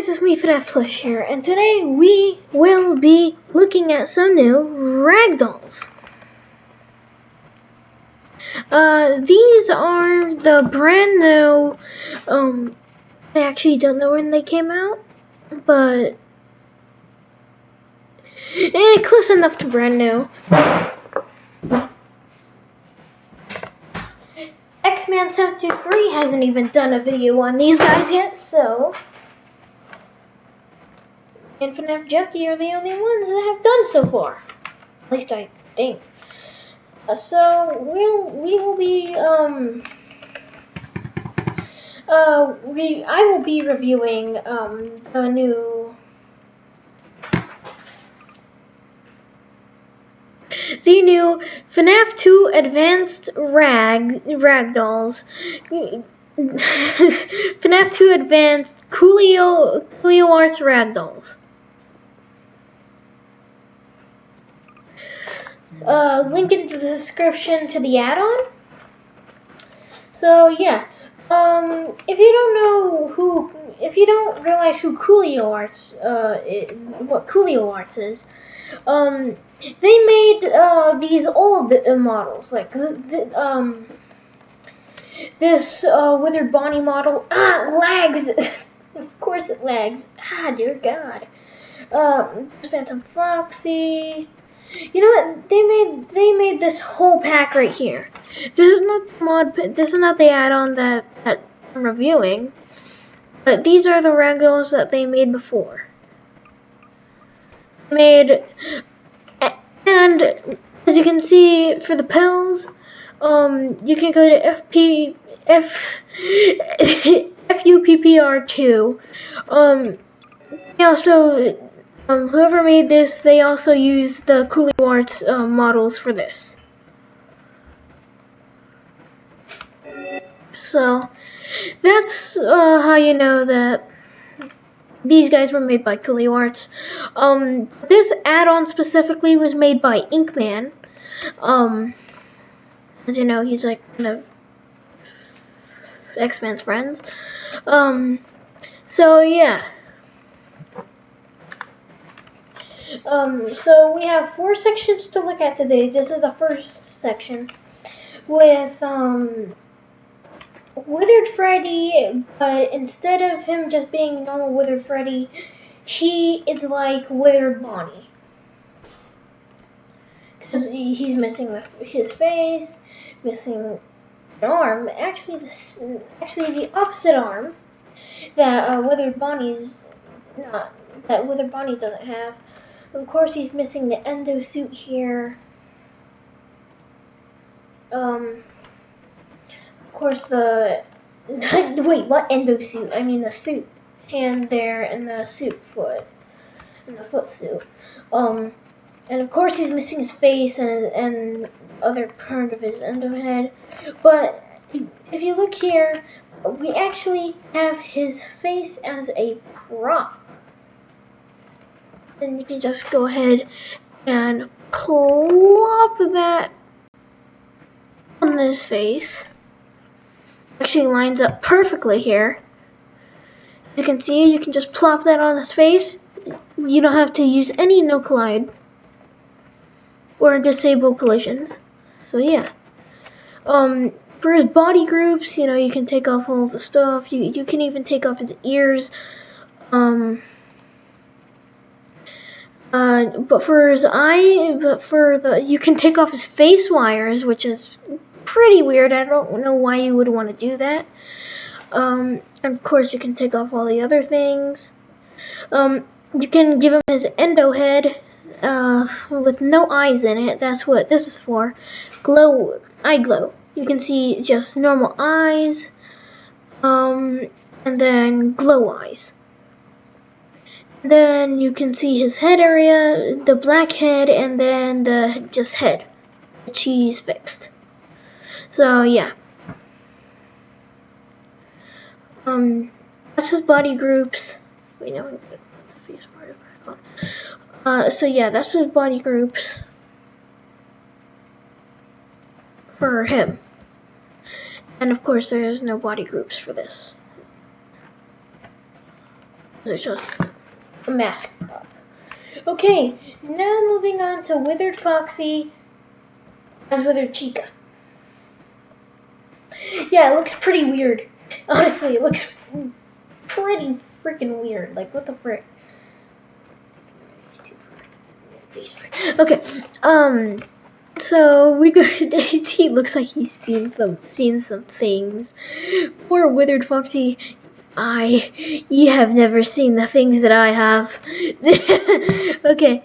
guys, it's me, FNaF2 here, and today we will be looking at some new ragdolls. These are the brand new, I actually don't know when they came out, but close enough to brand new. X-Man723 hasn't even done a video on these guys yet, so and FNaF Junkie are the only ones that have done so far. At least I think. So we will be I will be reviewing the new FNaF2 Advanced Ragdolls. FNaF2 Advanced CoolioArt's Ragdolls. Link in the description to the add-on. So yeah, if you don't realize who CoolioArt's, what CoolioArt's is, they made these old models, like this Withered Bonnie model. Lags. Of course it lags. Dear God. Phantom Foxy. You know what? They made this whole pack right here. This is not the this is not the add-on that I'm reviewing, but these are the ragdolls that they made before. And as you can see, for the pills, you can go to FUPPR2. Also, whoever made this, they also used the CoolioArt's models for this. So that's how you know that these guys were made by CoolioArt's. This add-on specifically was made by Inkman. As you know, he's like one of X-Men's friends. So yeah. So we have 4 sections to look at today. This is the first section with Withered Freddy, but instead of him just being normal Withered Freddy, he is like Withered Bonnie. Because he's missing his face, missing an arm. Actually, the opposite arm that Withered Bonnie's not. That Withered Bonnie doesn't have. Of course, he's missing the endo suit here. Of course, the wait, what endo suit? I mean the suit hand there and the suit foot and the foot suit. And of course, he's missing his face and other part of his endo head. But if you look here, we actually have his face as a prop. Then you can just go ahead and plop that on his face. Actually lines up perfectly here. As you can see, you can just plop that on his face. You don't have to use any no collide or disable collisions. So yeah. For his body groups, you know, you can take off all the stuff. You can even take off his ears. But for his you can take off his face wires, which is pretty weird. I don't know why you would want to do that. And of course, you can take off all the other things. You can give him his endo head, with no eyes in it. That's what this is for. Eye glow. You can see just normal eyes, and then glow eyes. Then you can see his head area, the black head, and then the just head, which he's fixed. So yeah. That's his body groups. Wait, no. So yeah, that's his body groups for him. And of course, there's no body groups for this. It's just a mask. Okay, now moving on to Withered Foxy as Withered Chica. Yeah, it looks pretty weird. Honestly, it looks pretty freaking weird. Like, what the frick? Okay, so we go. He looks like he's seen some things. Poor Withered Foxy. You have never seen the things that I have. Okay,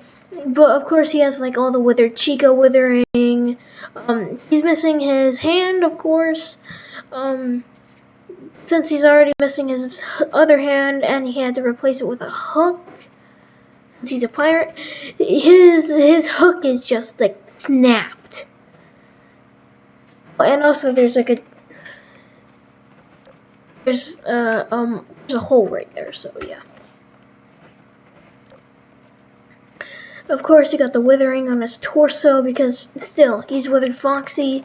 but of course he has like all the Withered Chica withering. He's missing his hand, of course. Since he's already missing his other hand, and he had to replace it with a hook. Since he's a pirate, his hook is just like snapped. And also there's like there's a hole right there, so yeah. Of course, you got the withering on his torso because still he's Withered Foxy.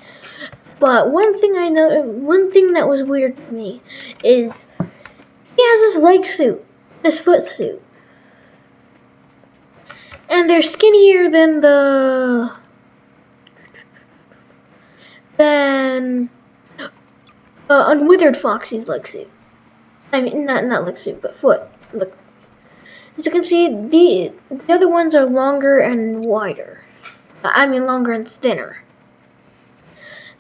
But one thing that was weird to me is he has his leg suit, his foot suit, and they're skinnier than on Withered Foxy's leg suit. I mean, not leg suit, but foot. Look, as you can see, the other ones are longer and wider. I mean, longer and thinner.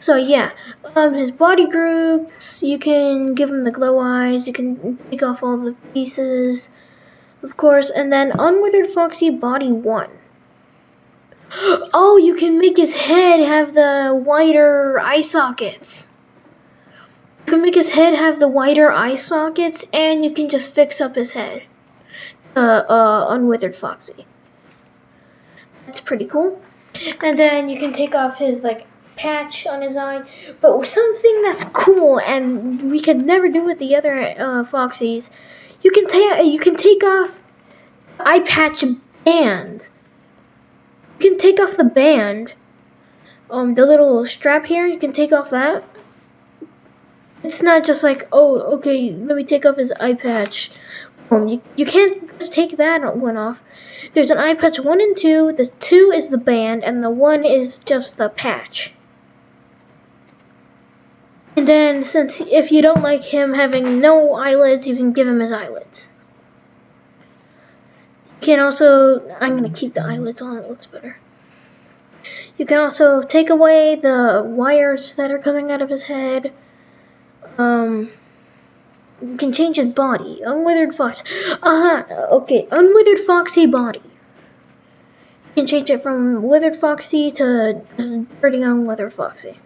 So yeah, his body groups, you can give him the glow eyes, you can take off all the pieces, of course, and then on Withered Foxy body 1. Oh, you can make his head have the wider eye sockets. You can make his head have the wider eye sockets, and you can just fix up his head on Withered Foxy. That's pretty cool. And then you can take off his like patch on his eye, but something that's cool and we could never do with the other Foxies, you can take off the eye patch band. You can take off the band, the little strap here. You can take off that. It's not just like, oh, okay, let me take off his eye patch. You can't just take that one off. There's an eye patch 1 and 2. The 2 is the band, and the 1 is just the patch. And then, since if you don't like him having no eyelids, you can give him his eyelids. You can also, I'm going to keep the eyelids on, it looks better. You can also take away the wires that are coming out of his head. You can change his body. Unwithered Fox. Okay, Unwithered Foxy body. You can change it from Withered Foxy to just pretty Unwithered Foxy.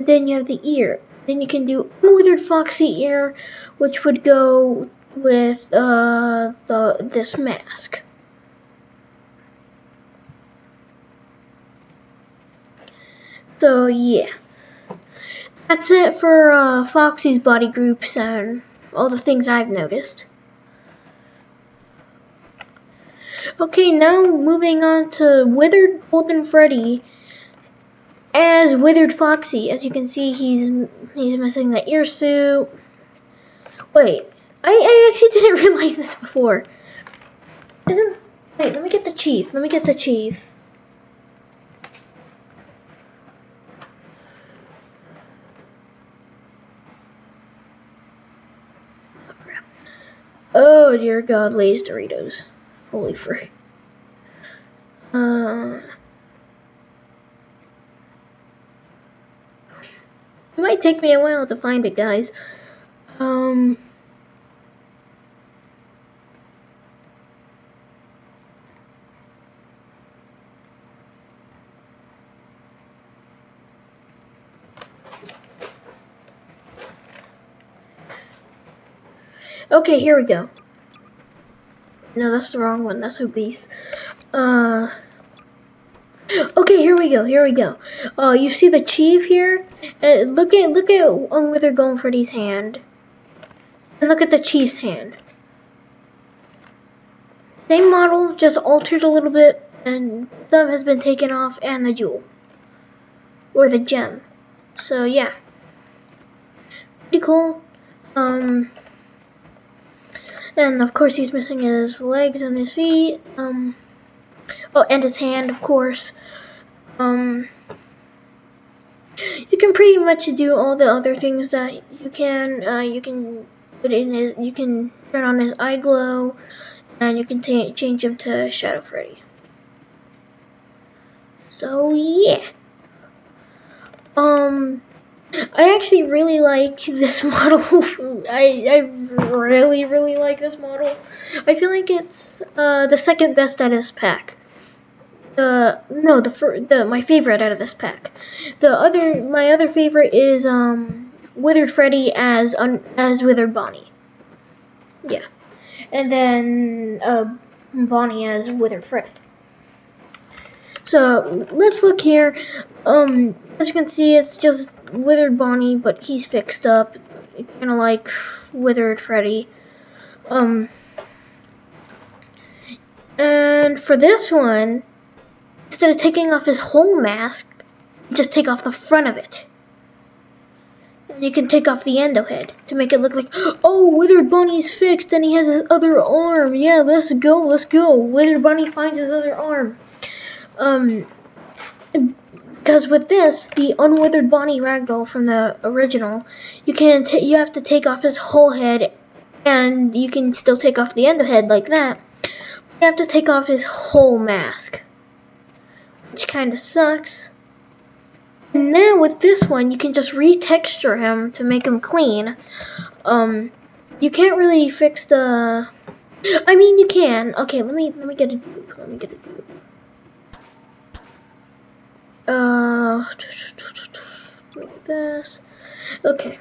Then you have the ear. Then you can do Unwithered Foxy ear, which would go with this mask. So yeah, that's it for Foxy's body groups and all the things I've noticed. Okay, now moving on to Withered Freddy as Withered Foxy. As you can see, he's missing the ear suit. Wait, I actually didn't realize this before. Wait, let me get the chief. Oh crap. Oh dear God, Lay's Doritos. Holy frick. It might take me a while to find it, guys. Okay, here we go. No, that's the wrong one. That's obese. Okay, here we go. You see the chief here? Look at Withered Golden Freddy's hand, and look at the chief's hand. Same model, just altered a little bit, and thumb has been taken off, and the jewel or the gem. So yeah, pretty cool. And of course he's missing his legs and his feet. Oh, and his hand, of course. You can pretty much do all the other things that you can. You can put in his. You can turn on his eye glow, and you can change him to Shadow Freddy. So yeah. I actually really like this model. I really like this model. I feel like it's the second best out of this pack. My favorite out of this pack. My other favorite is Withered Freddy as Withered Bonnie. Yeah, and then Bonnie as Withered Freddy. So let's look here. As you can see, it's just Withered Bonnie, but he's fixed up, kind of like Withered Freddy. And for this one, instead of taking off his whole mask, just take off the front of it. And you can take off the endo head to make it look like, oh, Withered Bonnie's fixed and he has his other arm. Yeah, let's go. Withered Bonnie finds his other arm. Because with this, the Unwithered Bonnie ragdoll from the original, you have to take off his whole head, and you can still take off the endo head like that. You have to take off his whole mask, which kind of sucks. And now with this one, you can just retexture him to make him clean. You can't really fix the. I mean, you can. Okay, let me get a dupe. Like this. Okay.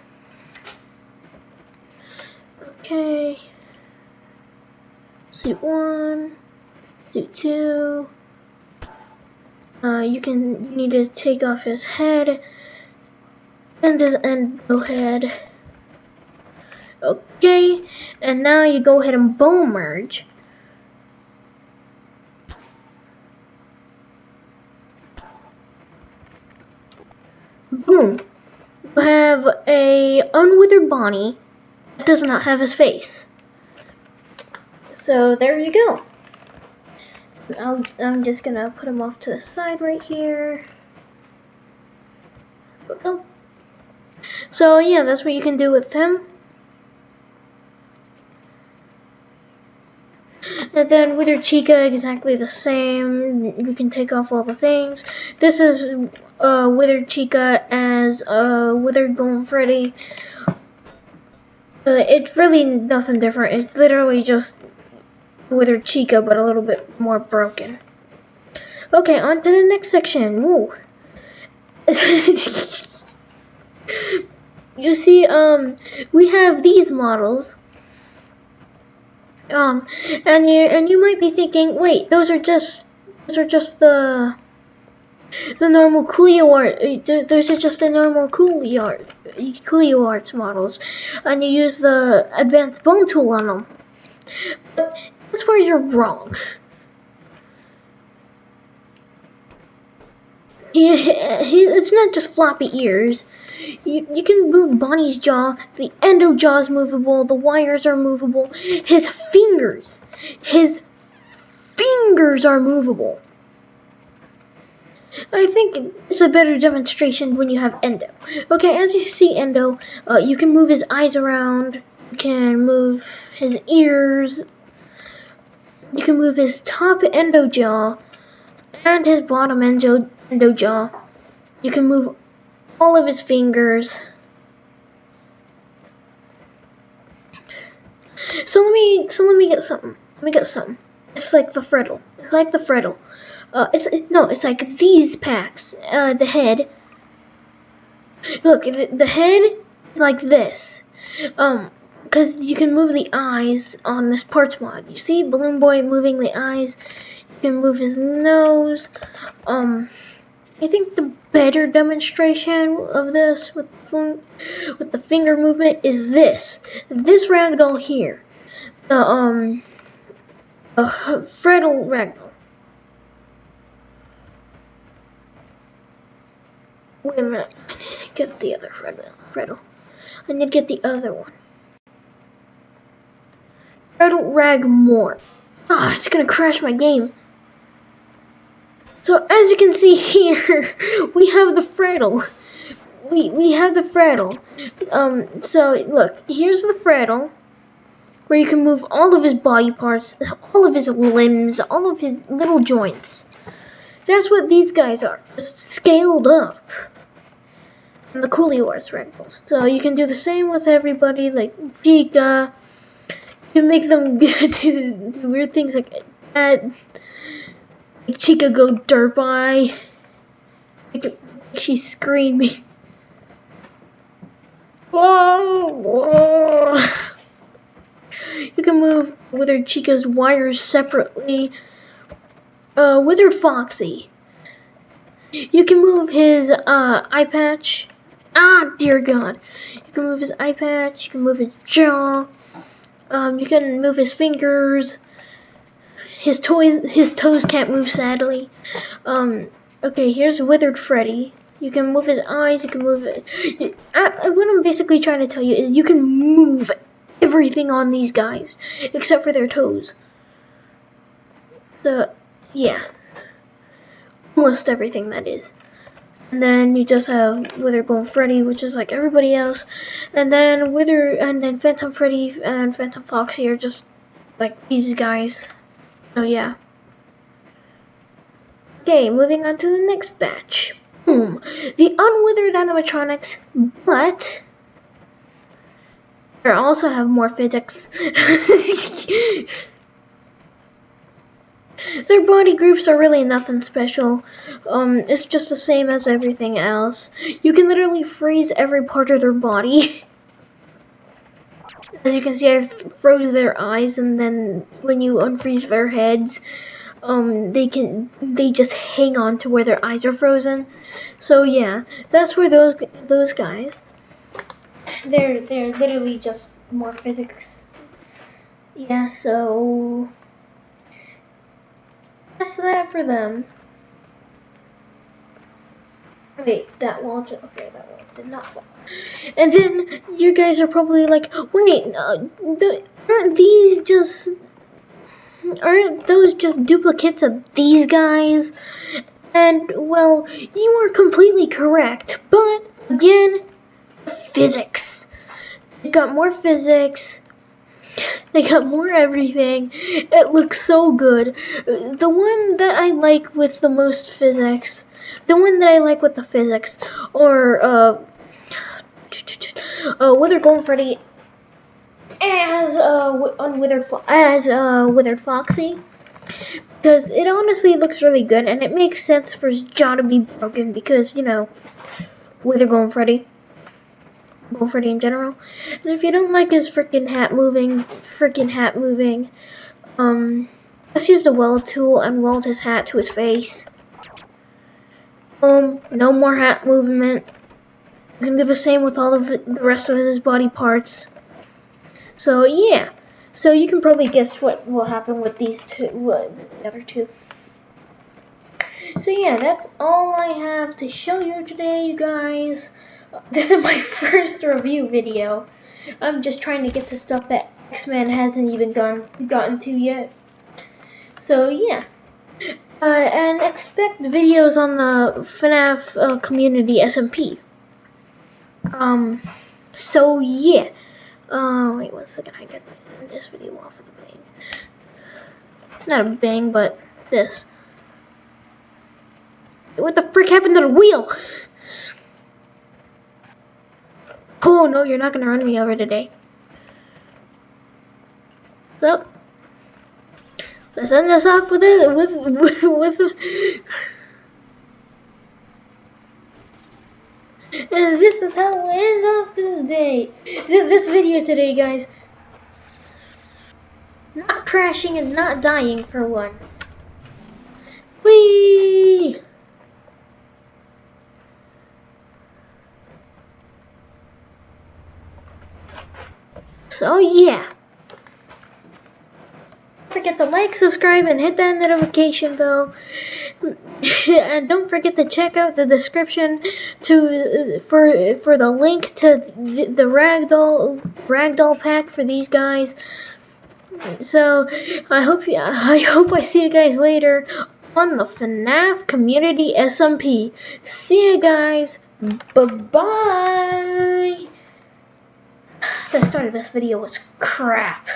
Suit 1, suit 2. You need to take off his head and his endo head. Okay, and now you go ahead and bone merge. Boom. You have a Unwithered Bonnie that does not have his face. So there you go. I'm just gonna put him off to the side right here. Oh. So yeah, that's what you can do with him. And then with your Chica, exactly the same. You can take off all the things. This is Withered Chica as Withered Golden Freddy. It's really nothing different. It's literally just Withered Chica, but a little bit more broken. Okay, on to the next section. Woo. You see, we have these models. And you might be thinking, wait, those are just the normal CoolioArt's. Those are just the normal CoolioArt's models, and you use the advanced bone tool on them. But that's where you're wrong. It's not just floppy ears. You can move Bonnie's jaw. The endo jaw is movable. The wires are movable. His fingers are movable. I think it's a better demonstration when you have endo. Okay, as you see endo, you can move his eyes around. You can move his ears. You can move his top endo jaw and his bottom endo jaw. You can move all of his fingers. So let me get something. It's like the Freddle. It's like these packs. The head. Look, the head like this. Because you can move the eyes on this parts mod. You see Balloon Boy moving the eyes. You can move his nose. I think the better demonstration of this with the finger movement is this ragdoll here, the Freddle ragdoll. Wait a minute, I need to get the other Freddle. I need to get the other one. Freddle Rag more. Ah, it's gonna crash my game. So as you can see here, we have the Freddle. We have the Freddle. So look, here's the Freddle, where you can move all of his body parts, all of his limbs, all of his little joints. That's what these guys are, just scaled up. And the CoolioArt's ragdolls. So you can do the same with everybody, like Chica. You can make them do weird things like that. Make Chica go derp-eye. Like she's screaming. Whoa. You can move Withered Chica's wires separately. Withered Foxy. You can move his eye patch. Ah, dear God. You can move his eye patch. You can move his jaw. You can move his fingers. His toes can't move, sadly. Okay, here's Withered Freddy. You can move his eyes. You can move it. What I'm basically trying to tell you is you can move everything on these guys except for their toes. So yeah, almost everything, that is. And then you just have Withered Freddy, which is like everybody else. And then Phantom Freddy and Phantom Foxy are just like these guys. So yeah. Okay, moving on to the next batch. Boom. The unwithered animatronics, but they also have more physics. Their body groups are really nothing special. It's just the same as everything else. You can literally freeze every part of their body. As you can see, I froze their eyes, and then when you unfreeze their heads, they just hang on to where their eyes are frozen. So yeah, that's where those guys. They're literally just more physics. Yeah, so that's that for them. Wait, that wall did not fall. And then you guys are probably like, wait, aren't those just duplicates of these guys? And well, you are completely correct. But again, physics. They've got more physics. They got more everything. It looks so good. The one that I like with the most physics, or Withered Freddy as Withered Foxy, because it honestly looks really good, and it makes sense for his jaw to be broken because, you know, Withered Freddy. Freddy in general. And if you don't like his freaking hat moving, just use the weld tool and weld his hat to his face. No more hat movement. You can do the same with all of the rest of his body parts. So yeah. So you can probably guess what will happen with these two, the other two. So yeah, that's all I have to show you today, you guys. This is my first review video. I'm just trying to get to stuff that X-Men hasn't even gotten to yet. So yeah. And expect videos on the FNaF community SMP. So yeah. Wait 1 second, I got this video off with a bang. Not a bang, but this. What the frick happened to the wheel? Oh no, you're not gonna run me over today. So let's end this off with and this is how we end off this video today, guys. Not crashing and not dying for once. Whee! So yeah, don't forget to like, subscribe, and hit that notification bell. and don't forget to check out the description for the link to the ragdoll pack for these guys. So I hope I see you guys later on the FNaF Community SMP. See you guys. Bye-bye. The start of this video was crap.